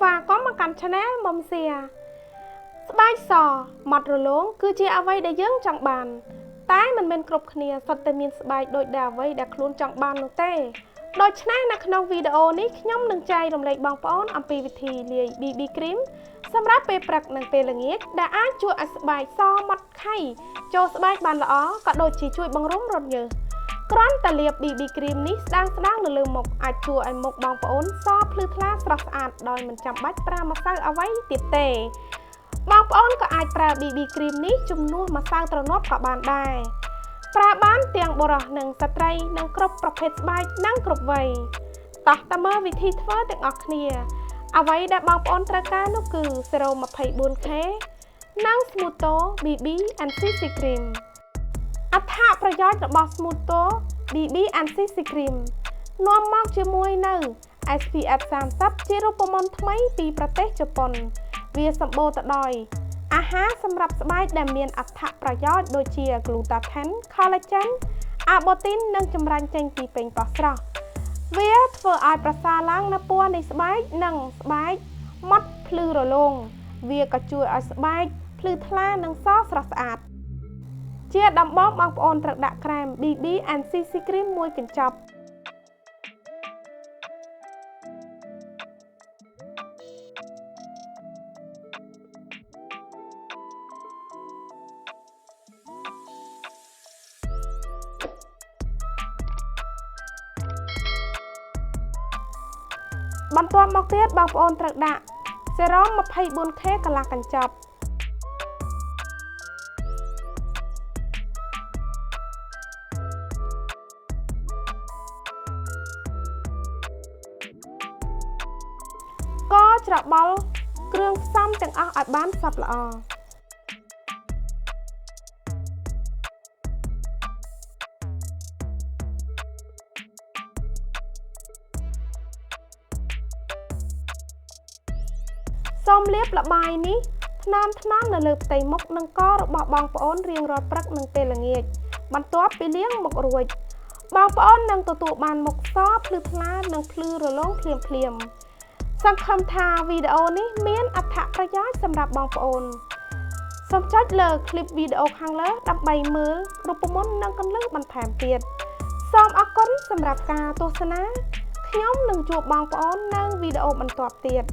ស្វាគមន៍មកកាន់ Channel មុំសៀស្បែកសម៉ត់រលោងគឺជាអ្វីដែលយើងចង់បានតែមិនមែនគ្រប់គ្នាសុទ្ធតែមានស្បែកដូចដែលអ្វីដែលខ្លួនចង់បាននោះទេដូច្នេះនៅក្នុងវីដេអូនេះខ្ញុំនឹងចែករំលែកបងប្អូនអំពីវិធីលាយ BB cream សម្រាប់ពេលព្រឹកនិងពេលល្ងាចដែលអាចជួយឲ្យស្បែកសម៉ត់ខៃចូលស្បែកបានល្អក៏ដូចជាជួយបង្រួមរត់ញើសគ្រាន់តែលាប BB cream នេះស្ដាងនៅលើមុខអាចជួយឲ្យមុខបងប្អូនសភ្លឺថ្លាស្រស់ស្អាតដោយមិនចាំបាច់ប្រើម្សៅអ្វីទៀតទេបងប្អូនក៏អាចប្រើ BB cream នេះជំនួសម្សៅទ្រនាប់ក៏បានដែរប្រើបានទាំងបុរសនិងស្ត្រីនិងគ្រប់ប្រភេទស្បែកនិងគ្រប់វ័យតោះតើមើលវិធីធ្វើទាំងអស់គ្នាអ្វីដែលបងប្អូនត្រូវការនោះគឺសេរ៉ូម 24k និង smooto bb&cc cream អត្ថប្រយោជន៍របស់ smooto bb&cc cream នាំមកជាមួយនៅ SPF 30ជារូបមន្តថ្មីពីប្រទេសជប៉ុនវាសម្បូរទៅដោយអាហារសម្រាប់ស្បែកដែលមានអត្ថប្រយោជន៍ដូចជា glutathione, collagen, arbutin និងចម្រាញ់ចេញពីប៉េងប៉ោះស្រស់វាធ្វើឲ្យប្រសើរឡើងនូវពណ៌នៃស្បែកនិងស្បែកម៉ត់ភ្លឺរលោងវាក៏ជួយឲ្យស្បែកភ្លឺថ្លានិងសស្រស់ស្អាតជាដំបូងបងប្អូនត្រូវដាក់ក្រែម bb&cc cream មួយកញ្ចប់បន្ទាប់មកទៀតបងប្អូនត្រូវដាក់សេរ៉ូម 24k កន្លះកញ្ចប់ក៏ច្របល់គ្រឿងផ្សំទាំងអស់ឲ្យបានសព្វល្អសូមលាបល្បាយនេះថ្នមនៅលើផ្ទៃមុខនិងករបស់បងប្អូនរៀងរាល់ព្រឹកនិងពេលល្ងាចបន្ទាប់ពីលាងមុខរួចបងប្អូននឹងទទួលបានមុខសភ្លឺថ្លានិងភ្លឺរលោងភ្លាមសង្ឃឹមថាវីដេអូនេះមានអត្ថប្រយោជន៍សម្រាប់បងប្អូនសូមចុចលើคลิปវីដេអូខាងលើដើម្បីមើលរូបមន្តនិងគន្លឹះបន្ថែមទៀតសូមអរគុណសម្រាប់ការទស្សនាខ្ញុំនឹងជួបបងប្អូននៅវីដេអូបន្ទាប់ទៀត